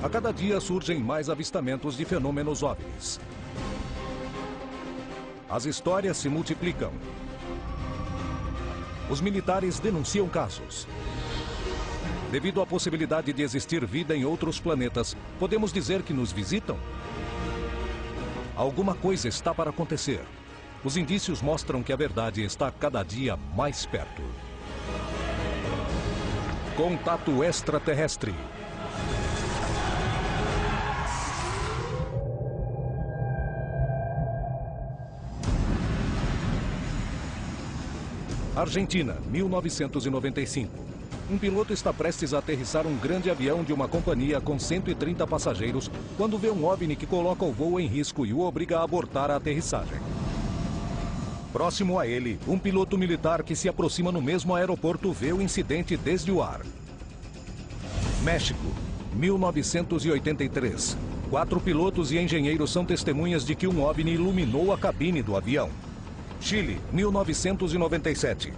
A cada dia surgem mais avistamentos de fenômenos OVNIs. As histórias se multiplicam. Os militares denunciam casos. Devido à possibilidade de existir vida em outros planetas, podemos dizer que nos visitam? Alguma coisa está para acontecer. Os indícios mostram que a verdade está cada dia mais perto. Contato extraterrestre. Argentina, 1995. Um piloto está prestes a aterrissar um grande avião de uma companhia com 130 passageiros quando vê um OVNI que coloca o voo em risco e o obriga a abortar a aterrissagem. Próximo a ele, um piloto militar que se aproxima no mesmo aeroporto vê o incidente desde o ar. México, 1983. 4 pilotos e engenheiros são testemunhas de que um OVNI iluminou a cabine do avião. Chile, 1997.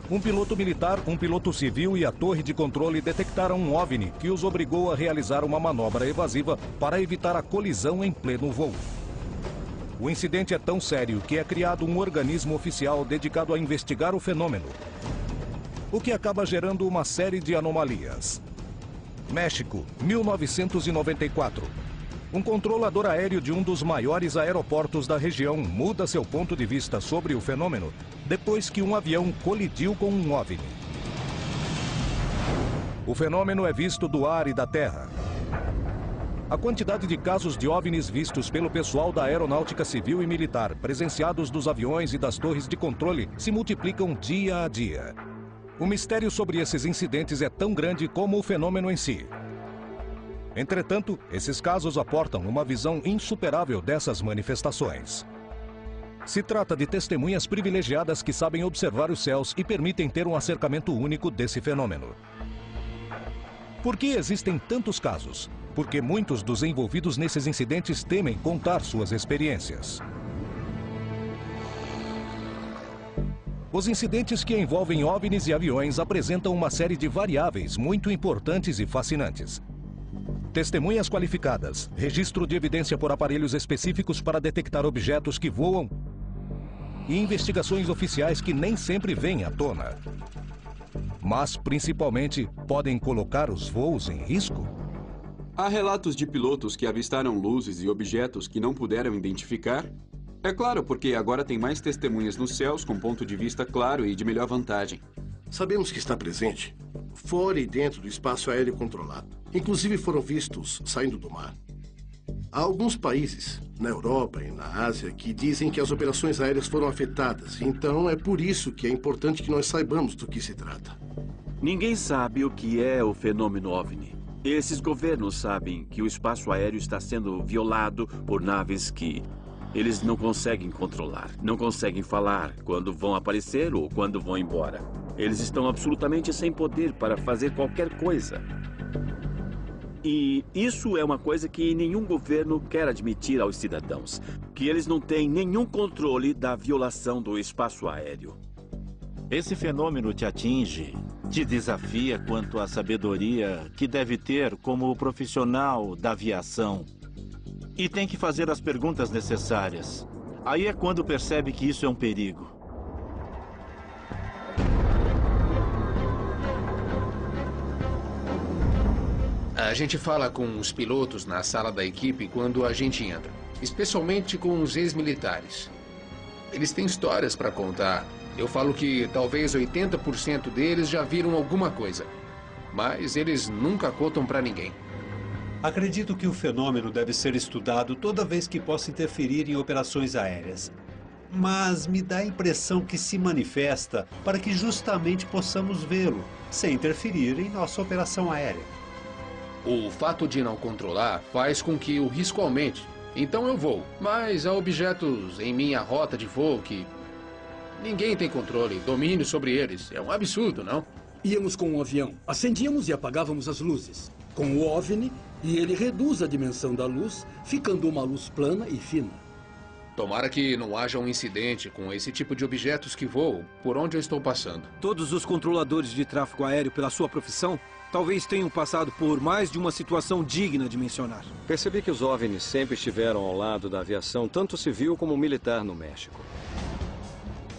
Um piloto militar, um piloto civil e a torre de controle detectaram um OVNI que os obrigou a realizar uma manobra evasiva para evitar a colisão em pleno voo. O incidente é tão sério que é criado um organismo oficial dedicado a investigar o fenômeno, o que acaba gerando uma série de anomalias. México, 1994. Um controlador aéreo de um dos maiores aeroportos da região muda seu ponto de vista sobre o fenômeno depois que um avião colidiu com um OVNI. O fenômeno é visto do ar e da terra. A quantidade de casos de OVNIs vistos pelo pessoal da aeronáutica civil e militar, presenciados dos aviões e das torres de controle, se multiplicam dia a dia. O mistério sobre esses incidentes é tão grande como o fenômeno em si. Entretanto, esses casos aportam uma visão insuperável dessas manifestações. Se trata de testemunhas privilegiadas que sabem observar os céus e permitem ter um acercamento único desse fenômeno. Por que existem tantos casos? Porque muitos dos envolvidos nesses incidentes temem contar suas experiências. Os incidentes que envolvem OVNIs e aviões apresentam uma série de variáveis muito importantes e fascinantes. Testemunhas qualificadas, registro de evidência por aparelhos específicos para detectar objetos que voam e investigações oficiais que nem sempre vêm à tona. Mas, principalmente, podem colocar os voos em risco? Há relatos de pilotos que avistaram luzes e objetos que não puderam identificar. É claro, porque agora tem mais testemunhas nos céus com ponto de vista claro e de melhor vantagem. Sabemos que está presente fora e dentro do espaço aéreo controlado. Inclusive foram vistos saindo do mar. Há alguns países, na Europa e na Ásia, que dizem que as operações aéreas foram afetadas. Então é por isso que é importante que nós saibamos do que se trata. Ninguém sabe o que é o fenômeno OVNI. Esses governos sabem que o espaço aéreo está sendo violado por naves que eles não conseguem controlar. Não conseguem falar quando vão aparecer ou quando vão embora. Eles estão absolutamente sem poder para fazer qualquer coisa. E isso é uma coisa que nenhum governo quer admitir aos cidadãos. Que eles não têm nenhum controle da violação do espaço aéreo. Esse fenômeno te atinge, te desafia quanto à sabedoria que deve ter como profissional da aviação. E tem que fazer as perguntas necessárias. Aí é quando percebe que isso é um perigo. A gente fala com os pilotos na sala da equipe quando a gente entra, especialmente com os ex-militares. Eles têm histórias para contar. Eu falo que talvez 80% deles já viram alguma coisa, mas eles nunca contam para ninguém. Acredito que o fenômeno deve ser estudado toda vez que possa interferir em operações aéreas. Mas me dá a impressão que se manifesta para que justamente possamos vê-lo, sem interferir em nossa operação aérea. O fato de não controlar faz com que o risco aumente. Então eu vou, mas há objetos em minha rota de voo que ninguém tem controle, domínio sobre eles. É um absurdo, não? Íamos com um avião, acendíamos e apagávamos as luzes. Com o OVNI, e ele reduz a dimensão da luz, ficando uma luz plana e fina. Tomara que não haja um incidente com esse tipo de objetos que voam por onde eu estou passando. Todos os controladores de tráfego aéreo, pela sua profissão, talvez tenham passado por mais de uma situação digna de mencionar. Percebi que os OVNIs sempre estiveram ao lado da aviação, tanto civil como militar no México.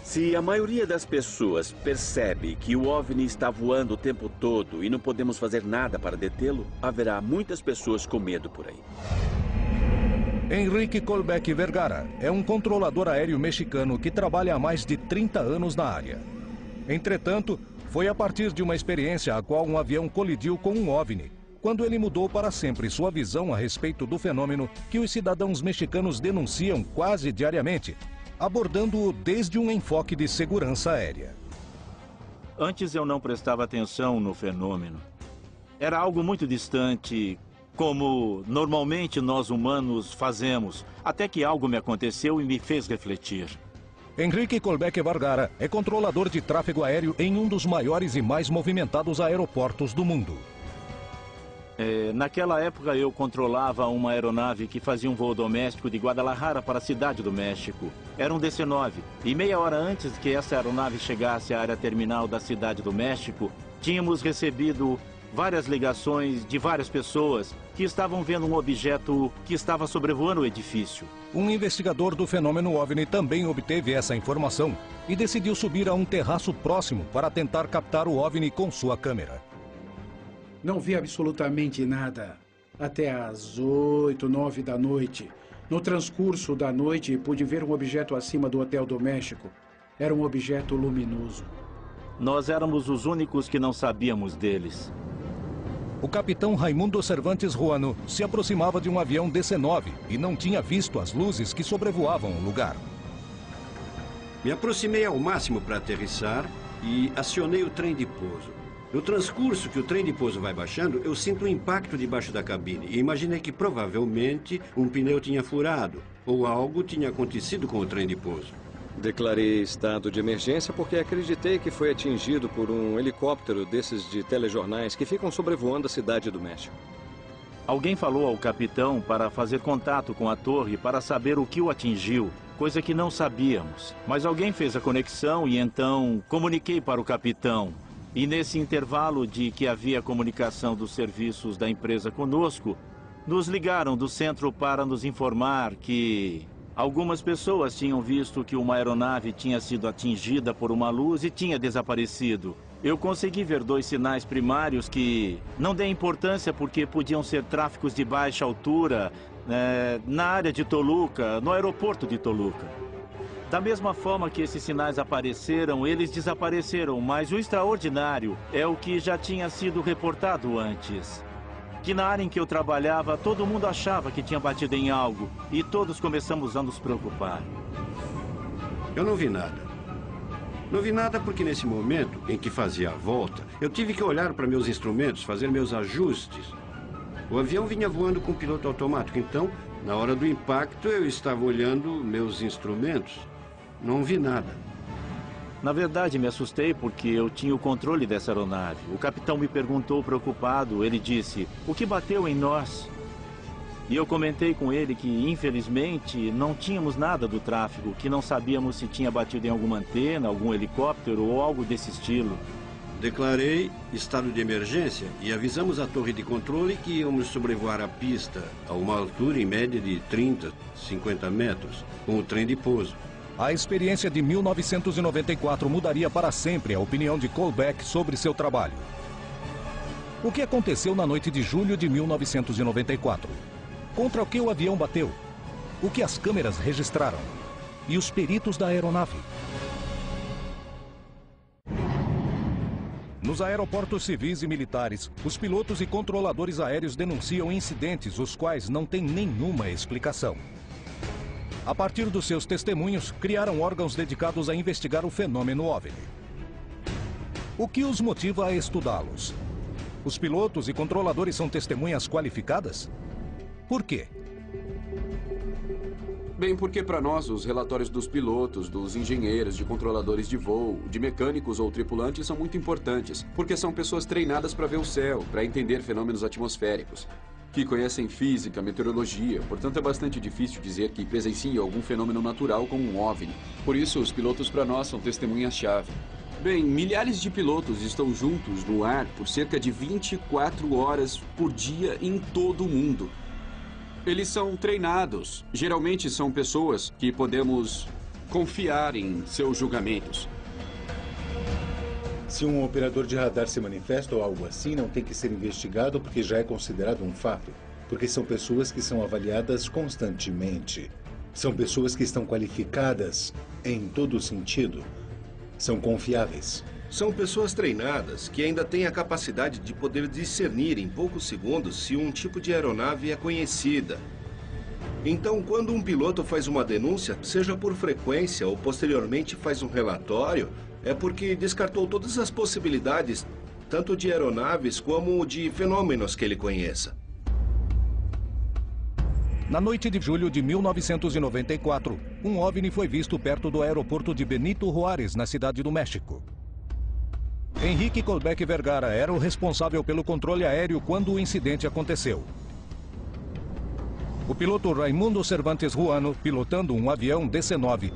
Se a maioria das pessoas percebe que o OVNI está voando o tempo todo e não podemos fazer nada para detê-lo, haverá muitas pessoas com medo por aí. Enrique Colbeck Vergara é um controlador aéreo mexicano que trabalha há mais de 30 anos na área. Entretanto, foi a partir de uma experiência a qual um avião colidiu com um OVNI, quando ele mudou para sempre sua visão a respeito do fenômeno que os cidadãos mexicanos denunciam quase diariamente, abordando-o desde um enfoque de segurança aérea. Antes eu não prestava atenção no fenômeno. Era algo muito distante, como normalmente nós humanos fazemos, até que algo me aconteceu e me fez refletir. Enrique Colbeck Vergara é controlador de tráfego aéreo em um dos maiores e mais movimentados aeroportos do mundo. Naquela época eu controlava uma aeronave que fazia um voo doméstico de Guadalajara para a Cidade do México. Era um DC-9 e meia hora antes que essa aeronave chegasse à área terminal da Cidade do México, tínhamos recebido várias ligações de várias pessoas que estavam vendo um objeto que estava sobrevoando o edifício. Um investigador do fenômeno OVNI também obteve essa informação e decidiu subir a um terraço próximo para tentar captar o OVNI com sua câmera. Não vi absolutamente nada. Até às 8, 9 da noite. No transcurso da noite, pude ver um objeto acima do Hotel do México. Era um objeto luminoso. Nós éramos os únicos que não sabíamos deles. O capitão Raimundo Cervantes Ruano se aproximava de um avião DC-9 e não tinha visto as luzes que sobrevoavam o lugar. Me aproximei ao máximo para aterrissar e acionei o trem de pouso. No transcurso que o trem de pouso vai baixando, eu sinto um impacto debaixo da cabine e imaginei que provavelmente um pneu tinha furado ou algo tinha acontecido com o trem de pouso. Declarei estado de emergência porque acreditei que foi atingido por um helicóptero desses de telejornais que ficam sobrevoando a Cidade do México. Alguém falou ao capitão para fazer contato com a torre para saber o que o atingiu, coisa que não sabíamos. Mas alguém fez a conexão e então comuniquei para o capitão. E nesse intervalo de que havia comunicação dos serviços da empresa conosco, nos ligaram do centro para nos informar que algumas pessoas tinham visto que uma aeronave tinha sido atingida por uma luz e tinha desaparecido. Eu consegui ver 2 sinais primários que não dei importância porque podiam ser tráficos de baixa altura na área de Toluca, no aeroporto de Toluca. Da mesma forma que esses sinais apareceram, eles desapareceram, mas o extraordinário é o que já tinha sido reportado antes. Que na área em que eu trabalhava, todo mundo achava que tinha batido em algo e todos começamos a nos preocupar. Eu não vi nada. Não vi nada porque nesse momento em que fazia a volta, eu tive que olhar para meus instrumentos, fazer meus ajustes. O avião vinha voando com piloto automático, então, na hora do impacto, eu estava olhando meus instrumentos. Não vi nada. Na verdade, me assustei porque eu tinha o controle dessa aeronave. O capitão me perguntou preocupado. Ele disse, o que bateu em nós? E eu comentei com ele que, infelizmente, não tínhamos nada do tráfego, que não sabíamos se tinha batido em alguma antena, algum helicóptero ou algo desse estilo. Declarei estado de emergência e avisamos a torre de controle que íamos sobrevoar a pista a uma altura em média de 30, 50 metros, com o trem de pouso. A experiência de 1994 mudaria para sempre a opinião de Colbeck sobre seu trabalho. O que aconteceu na noite de julho de 1994? Contra o que o avião bateu? O que as câmeras registraram? E os peritos da aeronave? Nos aeroportos civis e militares, os pilotos e controladores aéreos denunciam incidentes os quais não têm nenhuma explicação. A partir dos seus testemunhos, criaram órgãos dedicados a investigar o fenômeno OVNI. O que os motiva a estudá-los? Os pilotos e controladores são testemunhas qualificadas? Por quê? Bem, porque para nós, os relatórios dos pilotos, dos engenheiros, de controladores de voo, de mecânicos ou tripulantes são muito importantes, porque são pessoas treinadas para ver o céu, para entender fenômenos atmosféricos. que conhecem física, meteorologia. Portanto, é bastante difícil dizer que presenciem algum fenômeno natural como um OVNI. Por isso, os pilotos para nós são testemunhas-chave. Bem, milhares de pilotos estão juntos no ar por cerca de 24 horas por dia em todo o mundo. Eles são treinados. Geralmente são pessoas que podemos confiar em seus julgamentos. Se um operador de radar se manifesta ou algo assim, não tem que ser investigado porque já é considerado um fato. Porque são pessoas que são avaliadas constantemente. São pessoas que estão qualificadas em todo sentido. São confiáveis. São pessoas treinadas que ainda têm a capacidade de poder discernir em poucos segundos se um tipo de aeronave é conhecida. Então, quando um piloto faz uma denúncia, seja por frequência ou posteriormente faz um relatório, é porque descartou todas as possibilidades, tanto de aeronaves como de fenômenos que ele conheça. Na noite de julho de 1994, um OVNI foi visto perto do aeroporto de Benito Juárez, na cidade do México. Henrique Colbeck Vergara era o responsável pelo controle aéreo quando o incidente aconteceu. O piloto Raimundo Cervantes Ruano, pilotando um avião DC-9,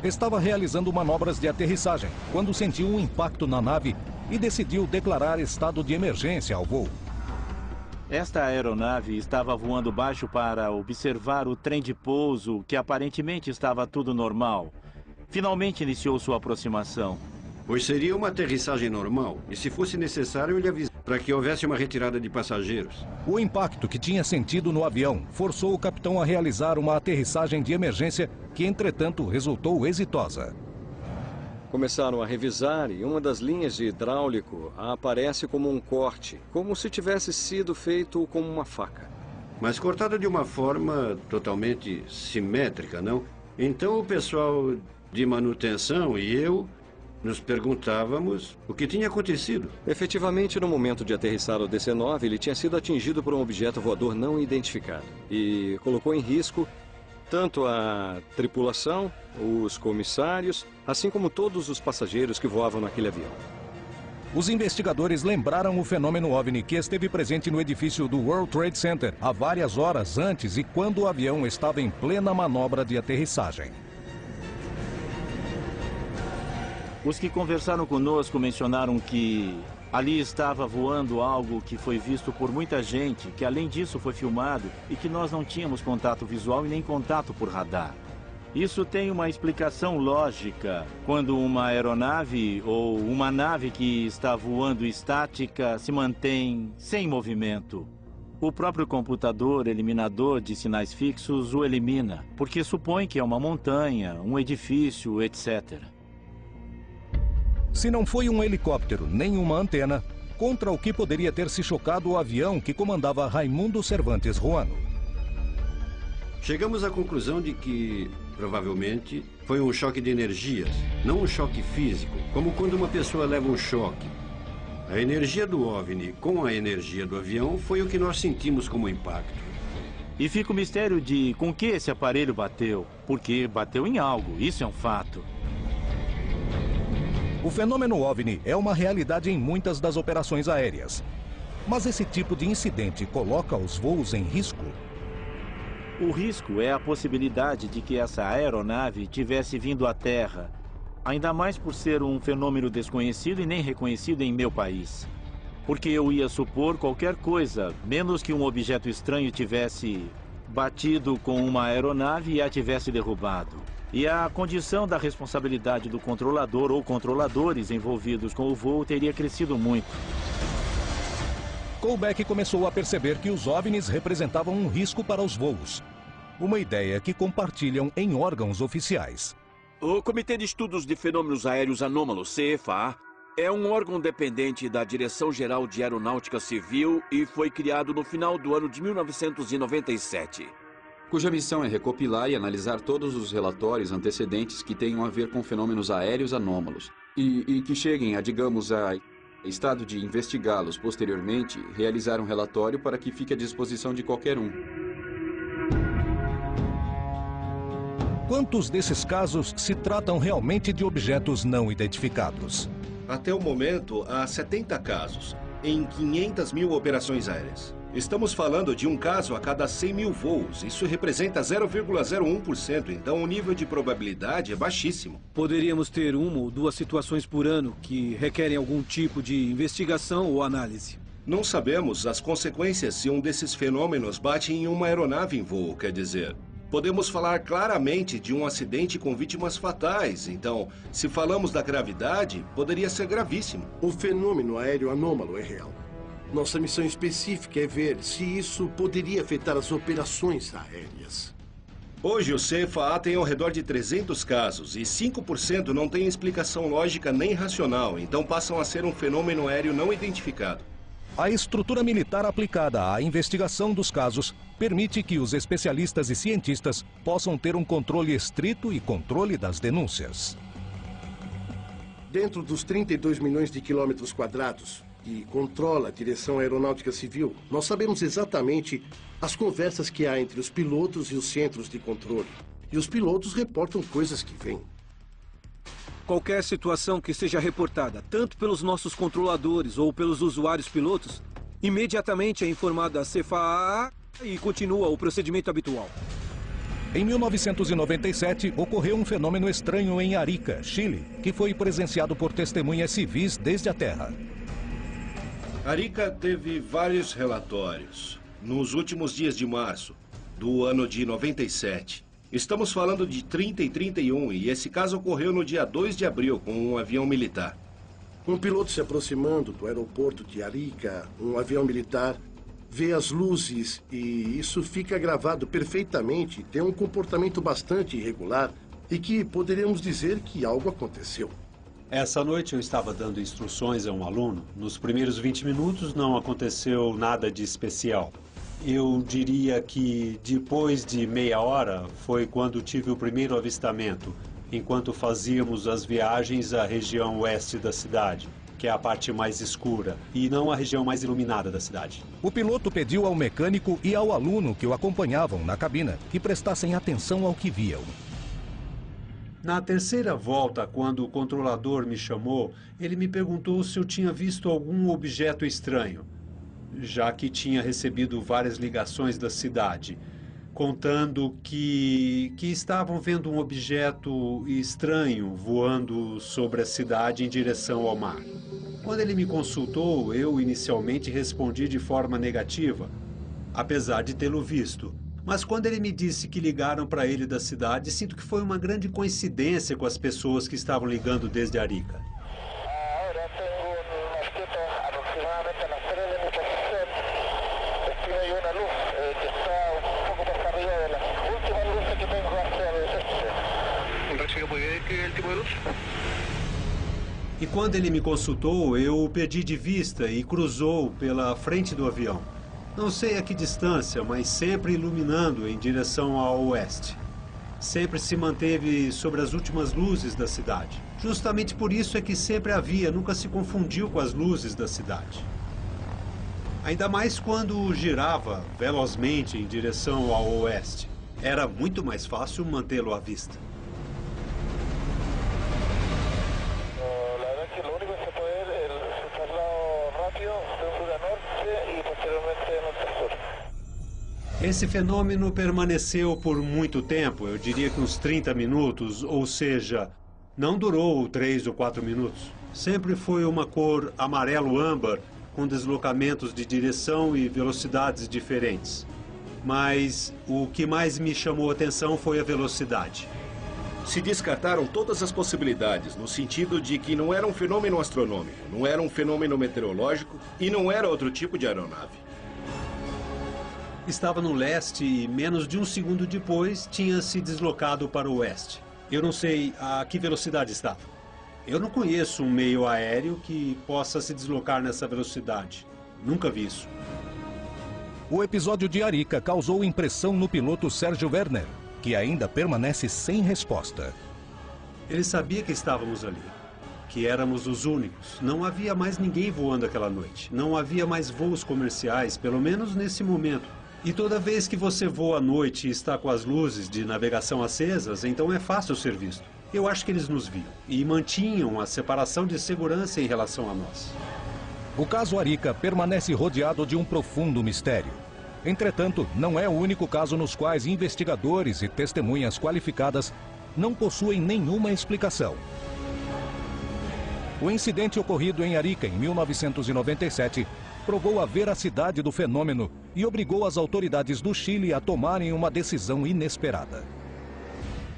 estava realizando manobras de aterrissagem quando sentiu um impacto na nave e decidiu declarar estado de emergência ao voo. Esta aeronave estava voando baixo para observar o trem de pouso, que aparentemente estava tudo normal. Finalmente iniciou sua aproximação. Pois seria uma aterrissagem normal, e se fosse necessário, ele avisou para que houvesse uma retirada de passageiros. O impacto que tinha sentido no avião forçou o capitão a realizar uma aterrissagem de emergência que, entretanto, resultou exitosa. Começaram a revisar e uma das linhas de hidráulico aparece como um corte, como se tivesse sido feito com uma faca. Mas cortado de uma forma totalmente simétrica, não? Então o pessoal de manutenção e eu nos perguntávamos o que tinha acontecido. Efetivamente, no momento de aterrissar o DC-9, ele tinha sido atingido por um objeto voador não identificado e colocou em risco tanto a tripulação, os comissários, assim como todos os passageiros que voavam naquele avião. Os investigadores lembraram o fenômeno OVNI que esteve presente no edifício do World Trade Center há várias horas antes e quando o avião estava em plena manobra de aterrissagem. Os que conversaram conosco mencionaram que ali estava voando algo que foi visto por muita gente, que além disso foi filmado e que nós não tínhamos contato visual e nem contato por radar. Isso tem uma explicação lógica. Quando uma aeronave ou uma nave que está voando estática se mantém sem movimento, o próprio computador eliminador de sinais fixos o elimina, porque supõe que é uma montanha, um edifício, etc. Se não foi um helicóptero nem uma antena, contra o que poderia ter se chocado o avião que comandava Raimundo Cervantes Ruano. Chegamos à conclusão de que, provavelmente, foi um choque de energias, não um choque físico, como quando uma pessoa leva um choque. A energia do OVNI com a energia do avião foi o que nós sentimos como impacto. E fica o mistério de com que esse aparelho bateu, porque bateu em algo, isso é um fato. O fenômeno OVNI é uma realidade em muitas das operações aéreas. Mas esse tipo de incidente coloca os voos em risco? O risco é a possibilidade de que essa aeronave tivesse vindo à Terra, ainda mais por ser um fenômeno desconhecido e nem reconhecido em meu país. Porque eu ia supor qualquer coisa, menos que um objeto estranho tivesse batido com uma aeronave e a tivesse derrubado. E a condição da responsabilidade do controlador ou controladores envolvidos com o voo teria crescido muito. Colbeck começou a perceber que os OVNIs representavam um risco para os voos. Uma ideia que compartilham em órgãos oficiais. O Comitê de Estudos de Fenômenos Aéreos Anômalos, CFA, é um órgão dependente da Direção-Geral de Aeronáutica Civil e foi criado no final do ano de 1997. Cuja missão é recopilar e analisar todos os relatórios antecedentes que tenham a ver com fenômenos aéreos anômalos e que cheguem a, digamos, a estado de investigá-los posteriormente, realizar um relatório para que fique à disposição de qualquer um. Quantos desses casos se tratam realmente de objetos não identificados? Até o momento, há 70 casos, em 500 mil operações aéreas. Estamos falando de um caso a cada 100 mil voos. Isso representa 0,01%, então o nível de probabilidade é baixíssimo. Poderíamos ter uma ou duas situações por ano que requerem algum tipo de investigação ou análise. Não sabemos as consequências se um desses fenômenos bate em uma aeronave em voo, quer dizer. Podemos falar claramente de um acidente com vítimas fatais. Então, se falamos da gravidade, poderia ser gravíssimo. O fenômeno aéreo anômalo é real. Nossa missão específica é ver se isso poderia afetar as operações aéreas. Hoje, o CFA tem ao redor de 300 casos e 5% não tem explicação lógica nem racional, então passam a ser um fenômeno aéreo não identificado. A estrutura militar aplicada à investigação dos casos permite que os especialistas e cientistas possam ter um controle estrito e controle das denúncias. Dentro dos 32 milhões de quilômetros quadrados que controla a direção aeronáutica civil, nós sabemos exatamente as conversas que há entre os pilotos e os centros de controle. E os pilotos reportam coisas que vêm. Qualquer situação que seja reportada, tanto pelos nossos controladores ou pelos usuários pilotos, imediatamente é informado à CFAA e continua o procedimento habitual. Em 1997, ocorreu um fenômeno estranho em Arica, Chile, que foi presenciado por testemunhas civis desde a Terra. Arica teve vários relatórios nos últimos dias de março do ano de 97. Estamos falando de 30 e 31 e esse caso ocorreu no dia 2 de abril com um avião militar. Um piloto se aproximando do aeroporto de Arica, um avião militar, vê as luzes e isso fica gravado perfeitamente. Tem um comportamento bastante irregular e que poderíamos dizer que algo aconteceu. Essa noite eu estava dando instruções a um aluno. Nos primeiros 20 minutos não aconteceu nada de especial. Eu diria que depois de meia hora foi quando tive o primeiro avistamento, enquanto fazíamos as viagens à região oeste da cidade, que é a parte mais escura, e não a região mais iluminada da cidade. O piloto pediu ao mecânico e ao aluno que o acompanhavam na cabina que prestassem atenção ao que viam. Na terceira volta, quando o controlador me chamou, ele me perguntou se eu tinha visto algum objeto estranho, já que tinha recebido várias ligações da cidade, contando que estavam vendo um objeto estranho voando sobre a cidade em direção ao mar. Quando ele me consultou, eu inicialmente respondi de forma negativa, apesar de tê-lo visto. Mas quando ele me disse que ligaram para ele da cidade, sinto que foi uma grande coincidência com as pessoas que estavam ligando desde Arica. E quando ele me consultou, eu o perdi de vista e cruzou pela frente do avião. Não sei a que distância, mas sempre iluminando em direção ao oeste. Sempre se manteve sobre as últimas luzes da cidade. Justamente por isso é que sempre havia, nunca se confundiu com as luzes da cidade. Ainda mais quando girava velozmente em direção ao oeste. Era muito mais fácil mantê-lo à vista. Esse fenômeno permaneceu por muito tempo, eu diria que uns 30 minutos, ou seja, não durou 3 ou 4 minutos. Sempre foi uma cor amarelo-âmbar, com deslocamentos de direção e velocidades diferentes. Mas o que mais me chamou a atenção foi a velocidade. Se descartaram todas as possibilidades, no sentido de que não era um fenômeno astronômico, não era um fenômeno meteorológico e não era outro tipo de aeronave. Estava no leste e menos de um segundo depois tinha se deslocado para o oeste. Eu não sei a que velocidade estava. Eu não conheço um meio aéreo que possa se deslocar nessa velocidade. Nunca vi isso. O episódio de Arica causou impressão no piloto Sérgio Werner, que ainda permanece sem resposta. Ele sabia que estávamos ali, que éramos os únicos. Não havia mais ninguém voando aquela noite. Não havia mais voos comerciais, pelo menos nesse momento. E toda vez que você voa à noite e está com as luzes de navegação acesas, então é fácil ser visto. Eu acho que eles nos viam e mantinham a separação de segurança em relação a nós. O caso Arica permanece rodeado de um profundo mistério. Entretanto, não é o único caso nos quais investigadores e testemunhas qualificadas não possuem nenhuma explicação. O incidente ocorrido em Arica em 1997 provou a veracidade do fenômeno e obrigou as autoridades do Chile a tomarem uma decisão inesperada.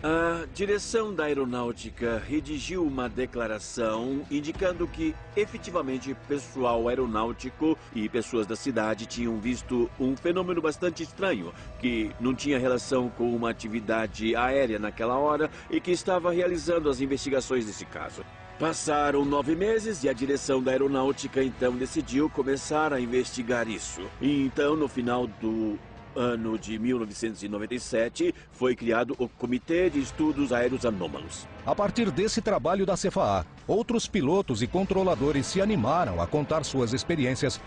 A direção da aeronáutica redigiu uma declaração indicando que, efetivamente, pessoal aeronáutico e pessoas da cidade tinham visto um fenômeno bastante estranho, que não tinha relação com uma atividade aérea naquela hora e que estava realizando as investigações desse caso. Passaram 9 meses e a direção da aeronáutica então decidiu começar a investigar isso. E então, no final do ano de 1997, foi criado o Comitê de Estudos Aéreos Anômalos. A partir desse trabalho da CFAA, outros pilotos e controladores se animaram a contar suas experiências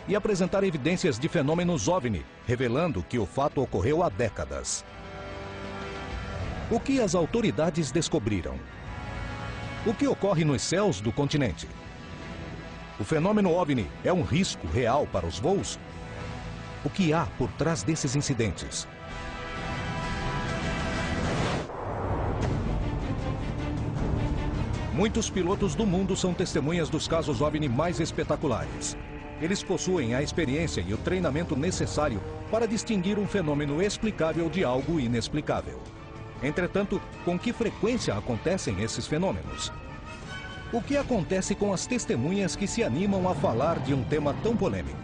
e apresentar evidências de fenômenos OVNI, revelando que o fato ocorreu há décadas. O que as autoridades descobriram? O que ocorre nos céus do continente? O fenômeno OVNI é um risco real para os voos? O que há por trás desses incidentes? Muitos pilotos do mundo são testemunhas dos casos OVNI mais espetaculares. Eles possuem a experiência e o treinamento necessário para distinguir um fenômeno explicável de algo inexplicável. Entretanto, com que frequência acontecem esses fenômenos? O que acontece com as testemunhas que se animam a falar de um tema tão polêmico?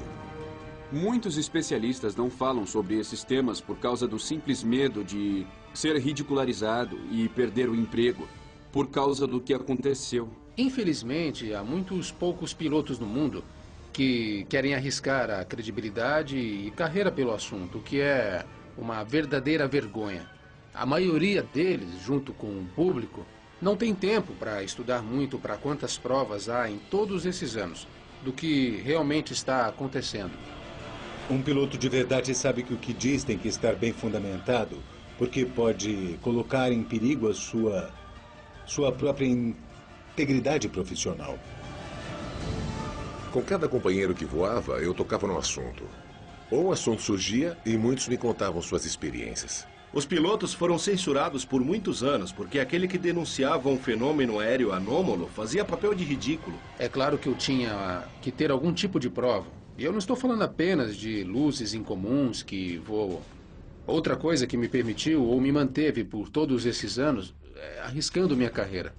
Muitos especialistas não falam sobre esses temas por causa do simples medo de ser ridicularizado e perder o emprego, por causa do que aconteceu. Infelizmente, há muitos poucos pilotos no mundo que querem arriscar a credibilidade e carreira pelo assunto, o que é uma verdadeira vergonha. A maioria deles, junto com o público, não tem tempo para estudar muito para quantas provas há em todos esses anos do que realmente está acontecendo. Um piloto de verdade sabe que o que diz tem que estar bem fundamentado, porque pode colocar em perigo a sua própria integridade profissional. Com cada companheiro que voava, eu tocava no assunto. Ou o assunto surgia e muitos me contavam suas experiências. Os pilotos foram censurados por muitos anos, porque aquele que denunciava um fenômeno aéreo anômalo fazia papel de ridículo. É claro que eu tinha que ter algum tipo de prova. E eu não estou falando apenas de luzes incomuns que voam. Outra coisa que me permitiu ou me manteve por todos esses anos arriscando minha carreira.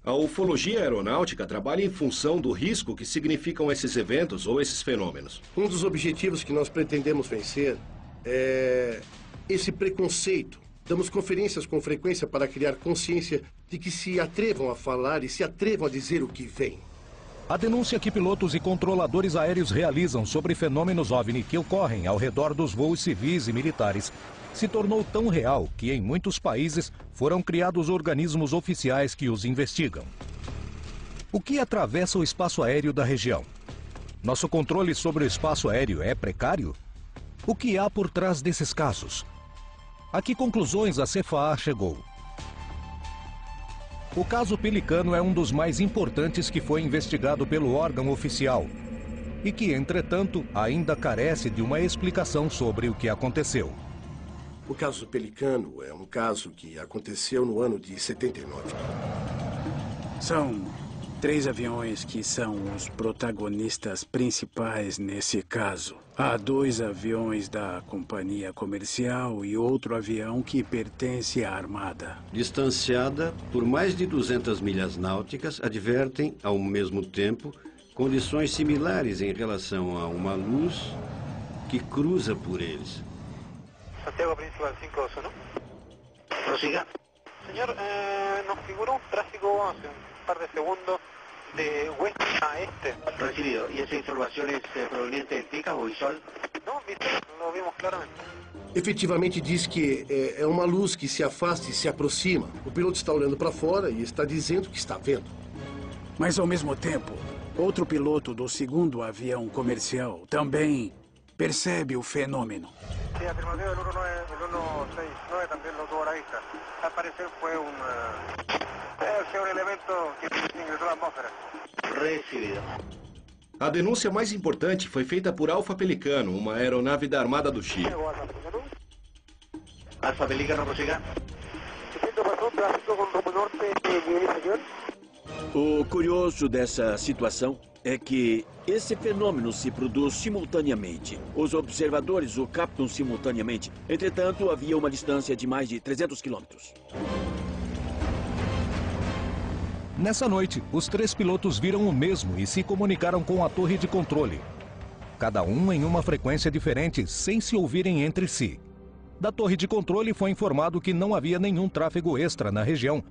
A ufologia aeronáutica trabalha em função do risco que significam esses eventos ou esses fenômenos. Um dos objetivos que nós pretendemos vencer é esse preconceito. Damos conferências com frequência para criar consciência de que se atrevam a falar e se atrevam a dizer o que vem. A denúncia que pilotos e controladores aéreos realizam sobre fenômenos OVNI que ocorrem ao redor dos voos civis e militares se tornou tão real que em muitos países foram criados organismos oficiais que os investigam. O que atravessa o espaço aéreo da região? Nosso controle sobre o espaço aéreo é precário? O que há por trás desses casos? A que conclusões a CFAA chegou? O caso Pelicano é um dos mais importantes que foi investigado pelo órgão oficial e que, entretanto, ainda carece de uma explicação sobre o que aconteceu. O caso Pelicano é um caso que aconteceu no ano de 79. São 3 aviões que são os protagonistas principais nesse caso. Há 2 aviões da companhia comercial e outro avião que pertence à Armada. Distanciada por mais de 200 milhas náuticas, advertem, ao mesmo tempo, condições similares em relação a uma luz que cruza por eles. Santiago Principal 521. Prosiga. Señor, nos figuró un tráfico hace un par de segundos de oeste a este. Recibido. ¿Y esa información es proveniente del Pica o Isol? No, viste, lo vimos claramente. Efetivamente diz que é uma luz que se afasta e se aproxima. O piloto está olhando para fora e está dizendo que está vendo. Mas, ao mesmo tempo, outro piloto do 2º avião comercial também percebe o fenômeno. Sí, afirmativo, el 169 también lo tuvo a la vista. Al parecer fue un elemento que ingresó a la atmósfera. Recibido. A denúncia mais importante foi feita por Alfa Pelicano, uma aeronave da Armada do Chile. Alfa Pelicano, prosiga. O curioso dessa situação é que esse fenômeno se produz simultaneamente. Os observadores o captam simultaneamente. Entretanto, havia uma distância de mais de 300 quilômetros. Nessa noite, os 3 pilotos viram o mesmo e se comunicaram com a torre de controle. Cada um em uma frequência diferente, sem se ouvirem entre si. Da torre de controle foi informado que não havia nenhum tráfego extra na região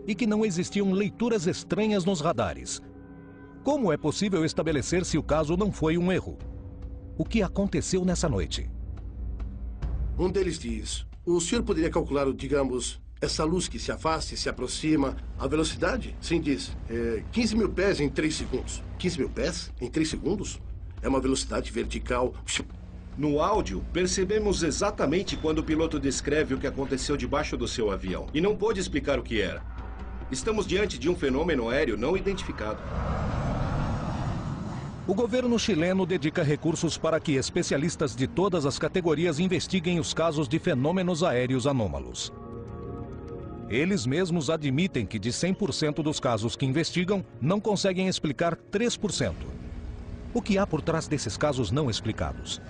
e que não existiam leituras estranhas nos radares. Como é possível estabelecer se o caso não foi um erro? O que aconteceu nessa noite? Um deles diz: o senhor poderia calcular, digamos, essa luz que se afasta e se aproxima, a velocidade? Sim, diz. 15 mil pés em 3 segundos. 15 mil pés em 3 segundos? É uma velocidade vertical. No áudio, percebemos exatamente quando o piloto descreve o que aconteceu debaixo do seu avião. E não pôde explicar o que era. Estamos diante de um fenômeno aéreo não identificado. O governo chileno dedica recursos para que especialistas de todas as categorias investiguem os casos de fenômenos aéreos anômalos. Eles mesmos admitem que de 100% dos casos que investigam, não conseguem explicar 3%. O que há por trás desses casos não explicados?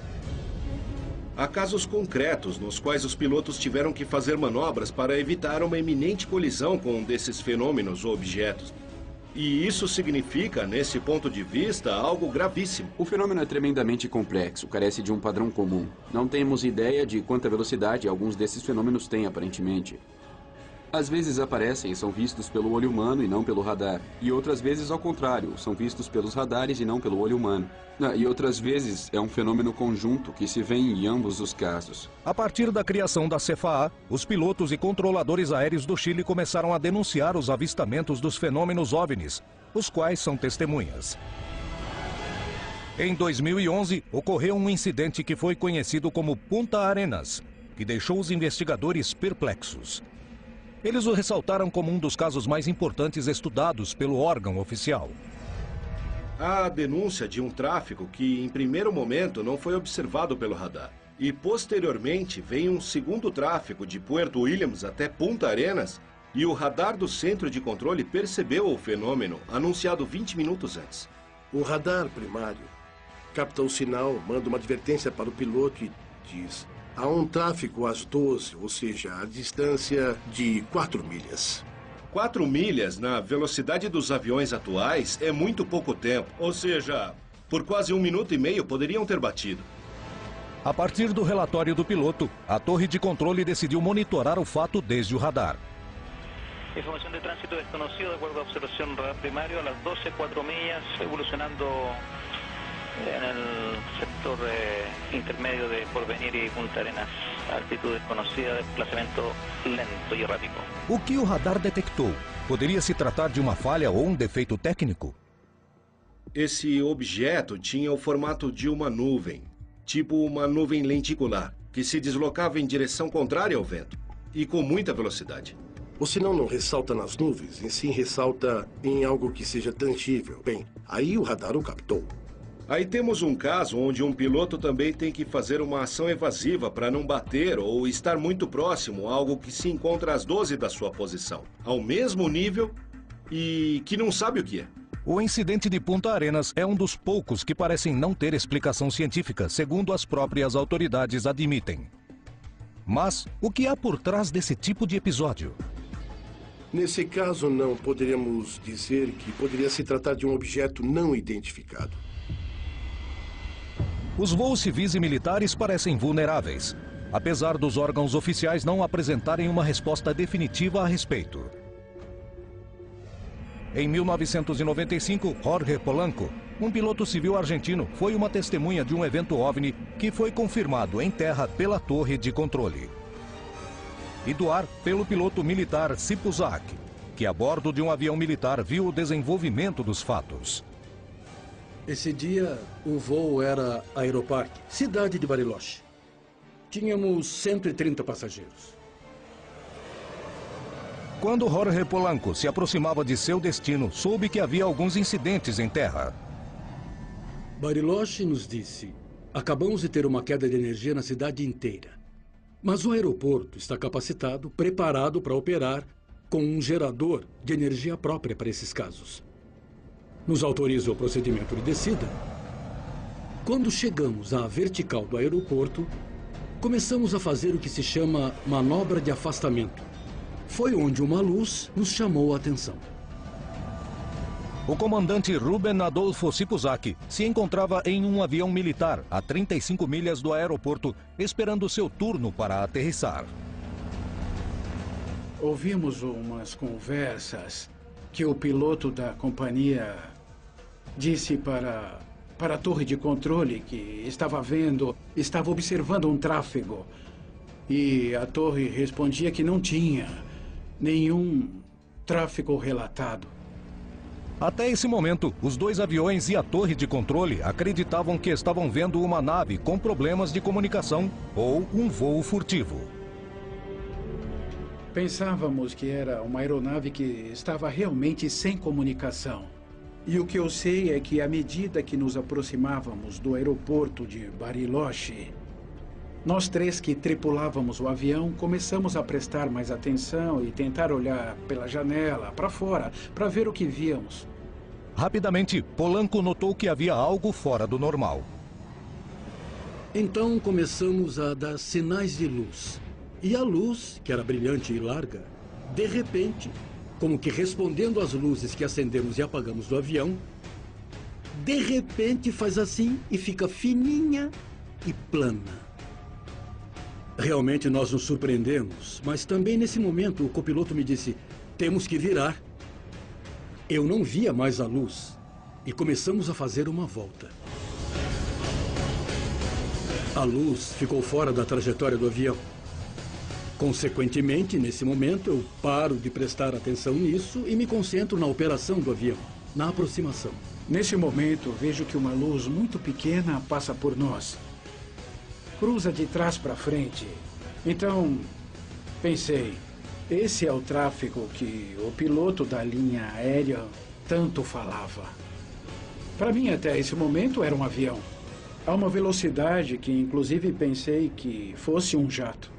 Há casos concretos nos quais os pilotos tiveram que fazer manobras para evitar uma iminente colisão com um desses fenômenos ou objetos. E isso significa, nesse ponto de vista, algo gravíssimo. O fenômeno é tremendamente complexo, carece de um padrão comum. Não temos ideia de quanta velocidade alguns desses fenômenos têm, aparentemente. Às vezes aparecem e são vistos pelo olho humano e não pelo radar. E outras vezes, ao contrário, são vistos pelos radares e não pelo olho humano. E outras vezes é um fenômeno conjunto que se vê em ambos os casos. A partir da criação da CFAA, os pilotos e controladores aéreos do Chile começaram a denunciar os avistamentos dos fenômenos OVNIs, os quais são testemunhas. Em 2011, ocorreu um incidente que foi conhecido como Punta Arenas, que deixou os investigadores perplexos. Eles o ressaltaram como um dos casos mais importantes estudados pelo órgão oficial. Há a denúncia de um tráfego que, em primeiro momento, não foi observado pelo radar. E, posteriormente, veio um segundo tráfego de Puerto Williams até Punta Arenas e o radar do centro de controle percebeu o fenômeno, anunciado 20 minutos antes. O radar primário capta o sinal, manda uma advertência para o piloto e diz: há um tráfego às 12, ou seja, a distância de 4 milhas. 4 milhas na velocidade dos aviões atuais é muito pouco tempo. Ou seja, por quase 1 minuto e meio poderiam ter batido. A partir do relatório do piloto, a torre de controle decidiu monitorar o fato desde o radar. Informação de trânsito desconhecido, de acordo à observação do radar primário, às 12, 4 milhas, evolucionando no setor intermédio de Porvenir e Punta Arenas, altitude desconhecida, desplazamento lento e errático. O que o radar detectou? Poderia se tratar de uma falha ou um defeito técnico? Esse objeto tinha o formato de uma nuvem, tipo uma nuvem lenticular, que se deslocava em direção contrária ao vento, e com muita velocidade. O sinal não ressalta nas nuvens, em si ressalta em algo que seja tangível. Bem, aí o radar o captou. Aí temos um caso onde um piloto também tem que fazer uma ação evasiva para não bater ou estar muito próximo a algo que se encontra às 12 da sua posição, ao mesmo nível e que não sabe o que é. O incidente de Punta Arenas é um dos poucos que parecem não ter explicação científica, segundo as próprias autoridades admitem. Mas o que há por trás desse tipo de episódio? Nesse caso, não poderíamos dizer que poderia se tratar de um objeto não identificado. Os voos civis e militares parecem vulneráveis, apesar dos órgãos oficiais não apresentarem uma resposta definitiva a respeito. Em 1995, Jorge Polanco, um piloto civil argentino, foi uma testemunha de um evento OVNI que foi confirmado em terra pela torre de controle. E do ar pelo piloto militar Sipuzak, que a bordo de um avião militar viu o desenvolvimento dos fatos. Esse dia, o voo era Aeroparque, cidade de Bariloche. Tínhamos 130 passageiros. Quando Jorge Polanco se aproximava de seu destino, soube que havia alguns incidentes em terra. Bariloche nos disse: acabamos de ter uma queda de energia na cidade inteira. Mas o aeroporto está capacitado, preparado para operar com um gerador de energia própria para esses casos. Nos autoriza o procedimento de descida. Quando chegamos à vertical do aeroporto, começamos a fazer o que se chama manobra de afastamento. Foi onde uma luz nos chamou a atenção. O comandante Ruben Adolfo Sipuzak se encontrava em um avião militar a 35 milhas do aeroporto, esperando seu turno para aterrissar. Ouvimos umas conversas que o piloto da companhia disse para a torre de controle que estava observando um tráfego. E a torre respondia que não tinha nenhum tráfego relatado. Até esse momento, os dois aviões e a torre de controle acreditavam que estavam vendo uma nave com problemas de comunicação ou um voo furtivo. Pensávamos que era uma aeronave que estava realmente sem comunicação. E o que eu sei é que, à medida que nos aproximávamos do aeroporto de Bariloche, nós três que tripulávamos o avião começamos a prestar mais atenção e tentar olhar pela janela, para fora, para ver o que víamos. Rapidamente, Polanco notou que havia algo fora do normal. Então começamos a dar sinais de luz. E a luz, que era brilhante e larga, de repente, como que respondendo às luzes que acendemos e apagamos do avião, de repente faz assim e fica fininha e plana. Realmente nós nos surpreendemos, mas também nesse momento o copiloto me disse: temos que virar. Eu não via mais a luz e começamos a fazer uma volta. A luz ficou fora da trajetória do avião. Consequentemente, nesse momento, eu paro de prestar atenção nisso e me concentro na operação do avião, na aproximação. Nesse momento, vejo que uma luz muito pequena passa por nós. Cruza de trás para frente. Então, pensei, esse é o tráfego que o piloto da linha aérea tanto falava. Para mim, até esse momento, era um avião. A uma velocidade que, inclusive, pensei que fosse um jato.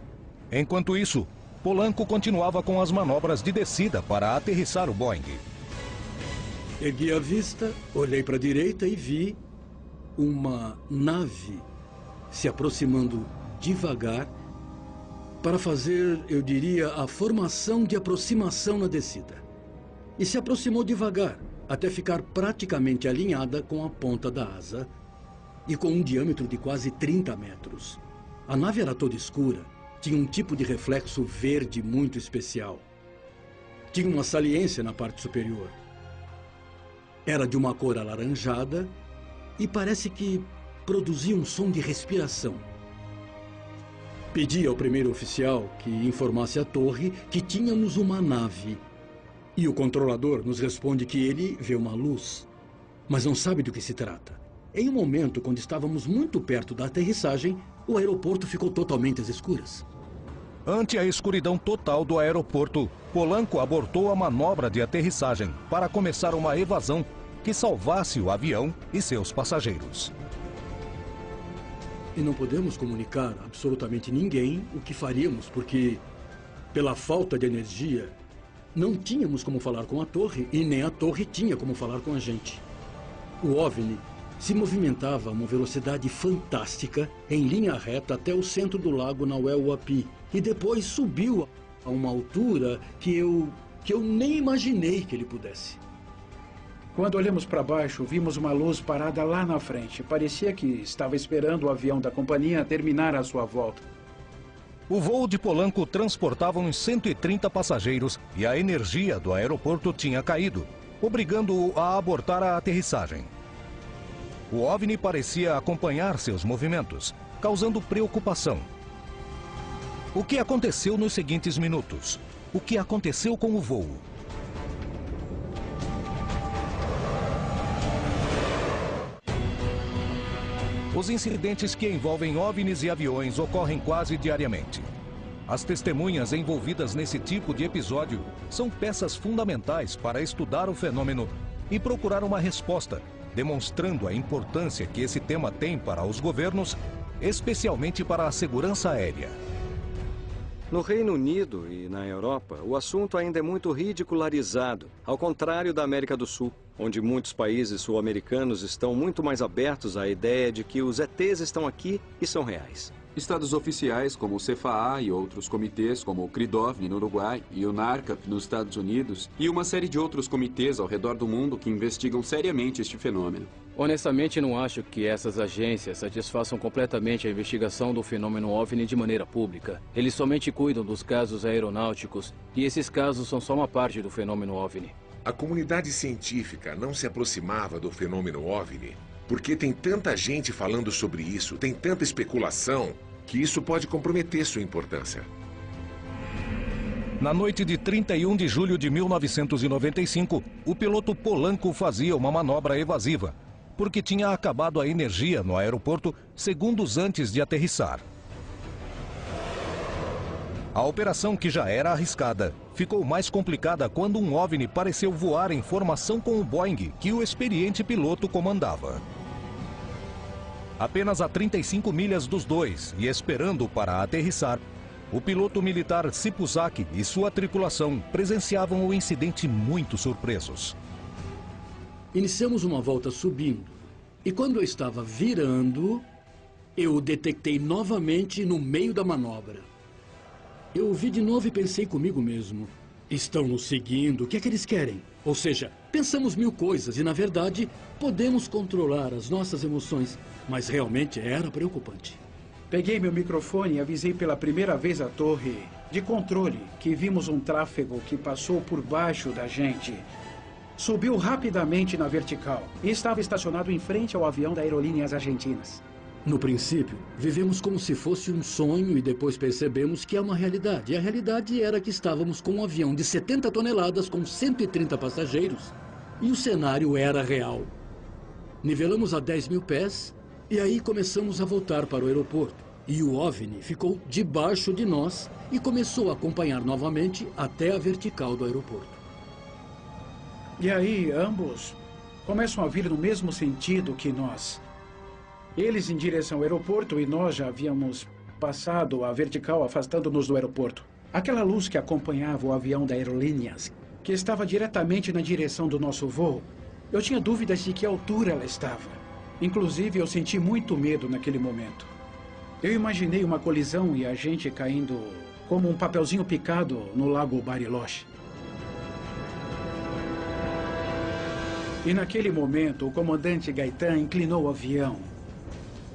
Enquanto isso, Polanco continuava com as manobras de descida para aterrissar o Boeing. Ergui a vista, olhei para a direita e vi uma nave se aproximando devagar para fazer, eu diria, a formação de aproximação na descida. E se aproximou devagar, até ficar praticamente alinhada com a ponta da asa e com um diâmetro de quase 30 metros. A nave era toda escura. Tinha um tipo de reflexo verde muito especial. Tinha uma saliência na parte superior. Era de uma cor alaranjada e parece que produzia um som de respiração. Pedi ao primeiro oficial que informasse a torre que tínhamos uma nave. E o controlador nos responde que ele vê uma luz, mas não sabe do que se trata. Em um momento, quando estávamos muito perto da aterrissagem, o aeroporto ficou totalmente às escuras. Ante a escuridão total do aeroporto, Polanco abortou a manobra de aterrissagem para começar uma evasão que salvasse o avião e seus passageiros. E não podemos comunicar a absolutamente ninguém o que faríamos, porque, pela falta de energia, não tínhamos como falar com a torre e nem a torre tinha como falar com a gente. O OVNI se movimentava a uma velocidade fantástica em linha reta até o centro do lago Nahuel Huapi e depois subiu a uma altura que eu nem imaginei que ele pudesse. Quando olhamos para baixo, vimos uma luz parada lá na frente. Parecia que estava esperando o avião da companhia terminar a sua volta. O voo de Polanco transportava uns 130 passageiros e a energia do aeroporto tinha caído, obrigando-o a abortar a aterrissagem. O OVNI parecia acompanhar seus movimentos, causando preocupação. O que aconteceu nos seguintes minutos? O que aconteceu com o voo? Os incidentes que envolvem OVNIs e aviões ocorrem quase diariamente. As testemunhas envolvidas nesse tipo de episódio são peças fundamentais para estudar o fenômeno e procurar uma resposta demonstrando a importância que esse tema tem para os governos, especialmente para a segurança aérea. No Reino Unido e na Europa, o assunto ainda é muito ridicularizado, ao contrário da América do Sul, onde muitos países sul-americanos estão muito mais abertos à ideia de que os ETs estão aqui e são reais. Estados oficiais como o CFAA e outros comitês como o CRIDOVNI no Uruguai e o NARCAP nos Estados Unidos e uma série de outros comitês ao redor do mundo que investigam seriamente este fenômeno. Honestamente, não acho que essas agências satisfaçam completamente a investigação do fenômeno OVNI de maneira pública. Eles somente cuidam dos casos aeronáuticos e esses casos são só uma parte do fenômeno OVNI. A comunidade científica não se aproximava do fenômeno OVNI porque tem tanta gente falando sobre isso, tem tanta especulação, que isso pode comprometer sua importância. Na noite de 31 de julho de 1995, o piloto Polanco fazia uma manobra evasiva, porque tinha acabado a energia no aeroporto segundos antes de aterrissar. A operação, que já era arriscada, ficou mais complicada quando um OVNI pareceu voar em formação com o Boeing que o experiente piloto comandava. Apenas a 35 milhas dos dois e esperando para aterrissar, o piloto militar Sipuzaki e sua tripulação presenciavam o incidente muito surpresos. Iniciamos uma volta subindo e quando eu estava virando, eu o detectei novamente no meio da manobra. Eu o vi de novo e pensei comigo mesmo: estão nos seguindo, o que é que eles querem? Ou seja, pensamos mil coisas e, na verdade, podemos controlar as nossas emoções, mas realmente era preocupante. Peguei meu microfone e avisei pela primeira vez a torre de controle que vimos um tráfego que passou por baixo da gente. Subiu rapidamente na vertical e estava estacionado em frente ao avião da Aerolíneas Argentinas. No princípio, vivemos como se fosse um sonho e depois percebemos que é uma realidade. E a realidade era que estávamos com um avião de 70 toneladas com 130 passageiros e o cenário era real. Nivelamos a 10 mil pés e aí começamos a voltar para o aeroporto. E o OVNI ficou debaixo de nós e começou a acompanhar novamente até a vertical do aeroporto. E aí, ambos começam a vir no mesmo sentido que nós. Eles em direção ao aeroporto e nós já havíamos passado a vertical, afastando-nos do aeroporto. Aquela luz que acompanhava o avião da Aerolíneas, que estava diretamente na direção do nosso voo, eu tinha dúvidas de que altura ela estava. Inclusive, eu senti muito medo naquele momento. Eu imaginei uma colisão e a gente caindo como um papelzinho picado no lago Bariloche. E naquele momento, o comandante Gaetan inclinou o avião,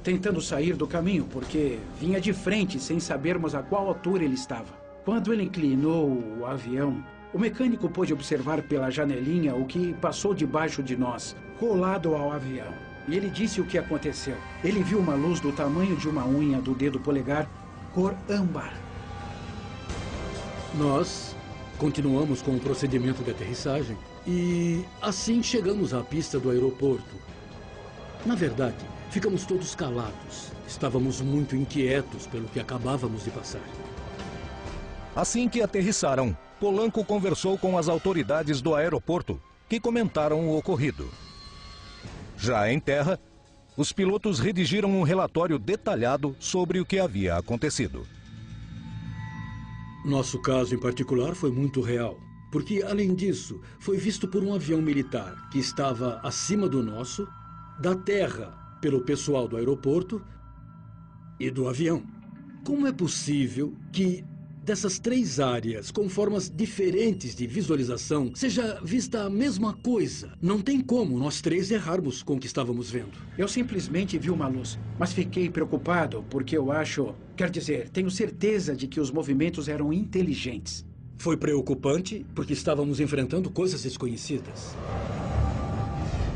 tentando sair do caminho, porque vinha de frente sem sabermos a qual altura ele estava. Quando ele inclinou o avião, o mecânico pôde observar pela janelinha o que passou debaixo de nós, colado ao avião. E ele disse o que aconteceu. Ele viu uma luz do tamanho de uma unha do dedo polegar, cor âmbar. Nós continuamos com o procedimento de aterrissagem e assim chegamos à pista do aeroporto. Na verdade, ficamos todos calados. Estávamos muito inquietos pelo que acabávamos de passar. Assim que aterrissaram, Polanco conversou com as autoridades do aeroporto, que comentaram o ocorrido. Já em terra, os pilotos redigiram um relatório detalhado sobre o que havia acontecido. Nosso caso em particular foi muito real, porque, além disso, foi visto por um avião militar que estava acima do nosso, da terra, pelo pessoal do aeroporto e do avião. Como é possível que dessas três áreas, com formas diferentes de visualização, seja vista a mesma coisa? Não tem como nós três errarmos com o que estávamos vendo. Eu simplesmente vi uma luz, mas fiquei preocupado porque eu acho... Quer dizer, tenho certeza de que os movimentos eram inteligentes. Foi preocupante porque estávamos enfrentando coisas desconhecidas.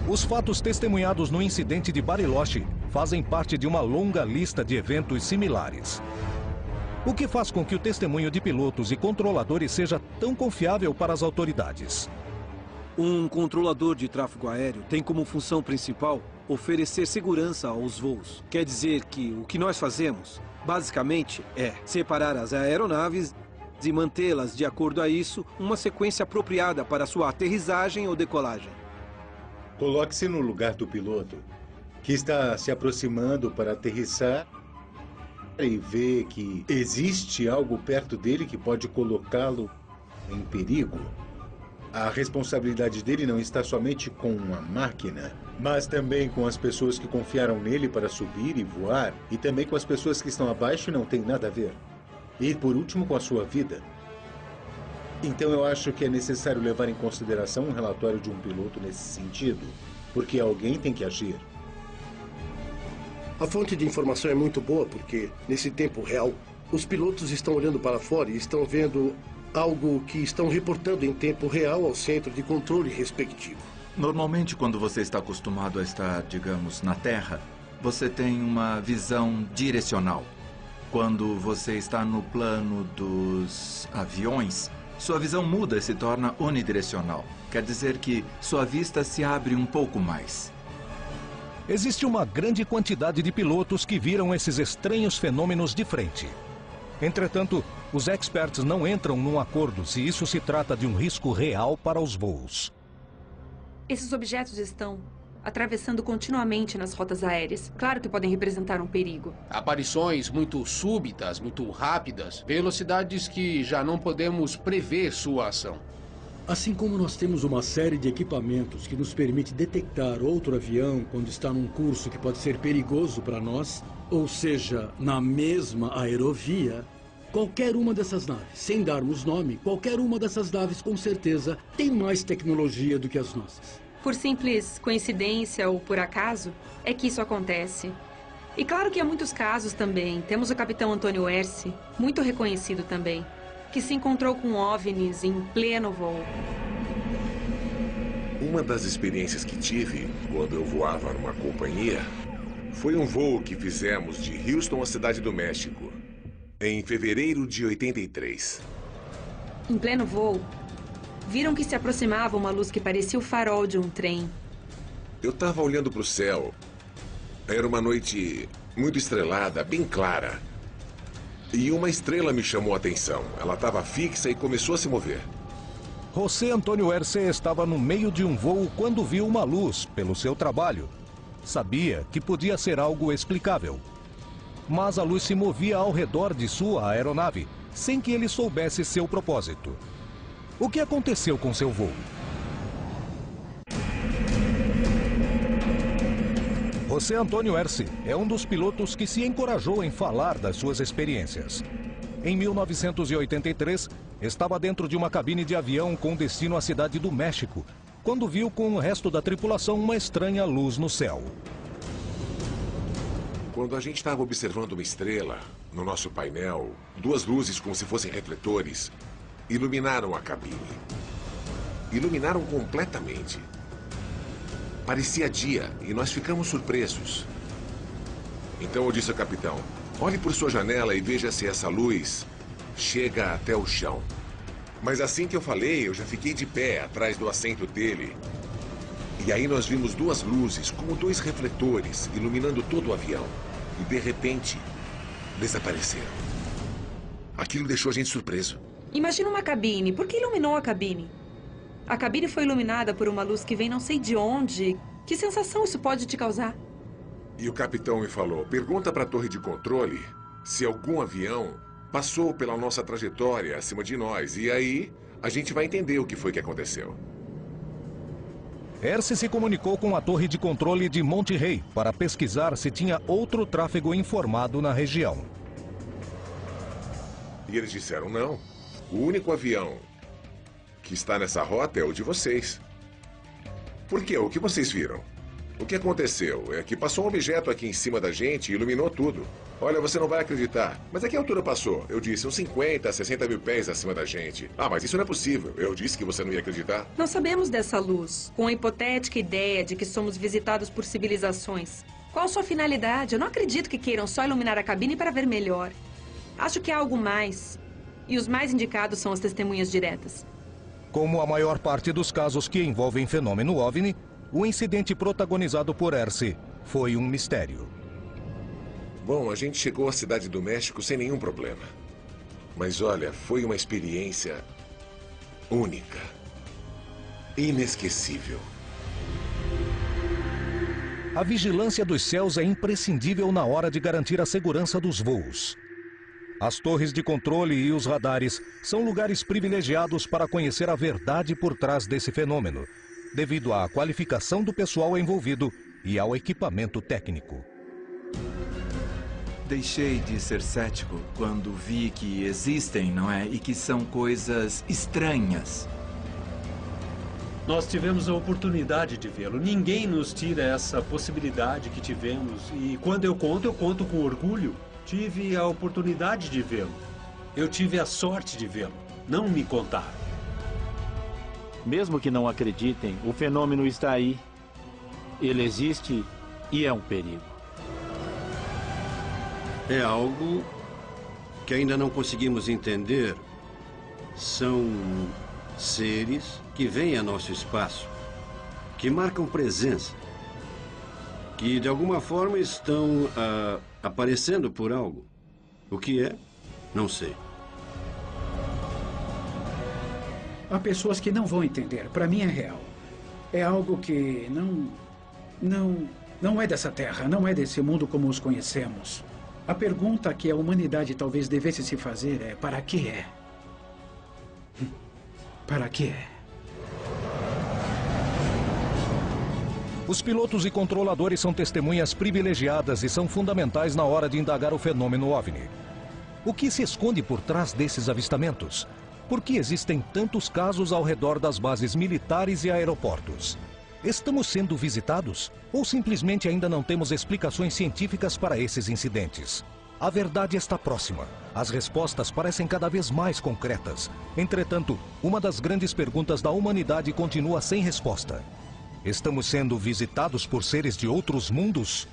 Os fatos testemunhados no incidente de Bariloche fazem parte de uma longa lista de eventos similares. O que faz com que o testemunho de pilotos e controladores seja tão confiável para as autoridades? Um controlador de tráfego aéreo tem como função principal oferecer segurança aos voos. Quer dizer que o que nós fazemos, basicamente, é separar as aeronaves e mantê-las, de acordo a isso, uma sequência apropriada para sua aterrissagem ou decolagem. Coloque-se no lugar do piloto, que está se aproximando para aterrissar e vê que existe algo perto dele que pode colocá-lo em perigo. A responsabilidade dele não está somente com a máquina, mas também com as pessoas que confiaram nele para subir e voar, e também com as pessoas que estão abaixo e não têm nada a ver. E, por último, com a sua vida. Então, eu acho que é necessário levar em consideração um relatório de um piloto nesse sentido, porque alguém tem que agir. A fonte de informação é muito boa porque, nesse tempo real, os pilotos estão olhando para fora e estão vendo algo que estão reportando em tempo real ao centro de controle respectivo. Normalmente, quando você está acostumado a estar, digamos, na Terra, você tem uma visão direcional. Quando você está no plano dos aviões, sua visão muda e se torna unidirecional. Quer dizer que sua vista se abre um pouco mais. Existe uma grande quantidade de pilotos que viram esses estranhos fenômenos de frente. Entretanto, os experts não entram num acordo se isso se trata de um risco real para os voos. Esses objetos estão atravessando continuamente nas rotas aéreas. Claro que podem representar um perigo. Aparições muito súbitas, muito rápidas, velocidades que já não podemos prever sua ação. Assim como nós temos uma série de equipamentos que nos permite detectar outro avião quando está num curso que pode ser perigoso para nós, ou seja, na mesma aerovia, qualquer uma dessas naves, sem darmos nome, qualquer uma dessas naves com certeza tem mais tecnologia do que as nossas. Por simples coincidência ou por acaso, é que isso acontece. E claro que há muitos casos também. Temos o capitão Antônio Herce, muito reconhecido também, que se encontrou com OVNIs em pleno voo. Uma das experiências que tive quando eu voava numa companhia foi um voo que fizemos de Houston à Cidade do México, em fevereiro de 83. Em pleno voo, viram que se aproximava uma luz que parecia o farol de um trem. Eu estava olhando para o céu. Era uma noite muito estrelada, bem clara. E uma estrela me chamou a atenção. Ela estava fixa e começou a se mover. José Antônio Herce estava no meio de um voo quando viu uma luz pelo seu trabalho. Sabia que podia ser algo explicável. Mas a luz se movia ao redor de sua aeronave, sem que ele soubesse seu propósito. O que aconteceu com seu voo? José Antônio Herce é um dos pilotos que se encorajou em falar das suas experiências. Em 1983, estava dentro de uma cabine de avião com destino à Cidade do México, quando viu com o resto da tripulação uma estranha luz no céu. Quando a gente estava observando uma estrela, no nosso painel, duas luzes como se fossem refletores iluminaram a cabine. Iluminaram completamente. Parecia dia e nós ficamos surpresos. Então eu disse ao capitão, olhe por sua janela e veja se essa luz chega até o chão. Mas assim que eu falei, eu já fiquei de pé atrás do assento dele. E aí nós vimos duas luzes, como dois refletores, iluminando todo o avião. E de repente, desapareceram. Aquilo deixou a gente surpreso. Imagina uma cabine. Por que iluminou a cabine? A cabine foi iluminada por uma luz que vem não sei de onde. Que sensação isso pode te causar? E o capitão me falou, pergunta para a torre de controle se algum avião passou pela nossa trajetória acima de nós. E aí, a gente vai entender o que foi que aconteceu. Herce se comunicou com a torre de controle de Monte Rey para pesquisar se tinha outro tráfego informado na região. E eles disseram, não. O único avião que está nessa rota é o de vocês. Por quê? O que vocês viram? O que aconteceu é que passou um objeto aqui em cima da gente e iluminou tudo. Olha, você não vai acreditar. Mas a que altura passou? Eu disse, uns 50, 60 mil pés acima da gente. Ah, mas isso não é possível. Eu disse que você não ia acreditar. Não sabemos dessa luz, com a hipotética ideia de que somos visitados por civilizações. Qual sua finalidade? Eu não acredito que queiram só iluminar a cabine para ver melhor. Acho que há algo mais. E os mais indicados são as testemunhas diretas. Como a maior parte dos casos que envolvem fenômeno OVNI, o incidente protagonizado por Herce foi um mistério. Bom, a gente chegou à Cidade do México sem nenhum problema. Mas olha, foi uma experiência única. Inesquecível. A vigilância dos céus é imprescindível na hora de garantir a segurança dos voos. As torres de controle e os radares são lugares privilegiados para conhecer a verdade por trás desse fenômeno, devido à qualificação do pessoal envolvido e ao equipamento técnico. Deixei de ser cético quando vi que existem, não é? E que são coisas estranhas. Nós tivemos a oportunidade de vê-lo. Ninguém nos tira essa possibilidade que tivemos. E quando eu conto com orgulho. Tive a oportunidade de vê-lo. Eu tive a sorte de vê-lo. Não me contaram. Mesmo que não acreditem, o fenômeno está aí. Ele existe e é um perigo. É algo que ainda não conseguimos entender. São seres que vêm a nosso espaço, que marcam presença, que de alguma forma estão aparecendo por algo. O que é? Não sei. Há pessoas que não vão entender. Para mim é real. É algo que não é dessa terra, não é desse mundo como os conhecemos. A pergunta que a humanidade talvez devesse se fazer é: para que é? Para que é? Os pilotos e controladores são testemunhas privilegiadas e são fundamentais na hora de indagar o fenômeno OVNI. O que se esconde por trás desses avistamentos? Por que existem tantos casos ao redor das bases militares e aeroportos? Estamos sendo visitados? Ou simplesmente ainda não temos explicações científicas para esses incidentes? A verdade está próxima. As respostas parecem cada vez mais concretas. Entretanto, uma das grandes perguntas da humanidade continua sem resposta. Estamos sendo visitados por seres de outros mundos?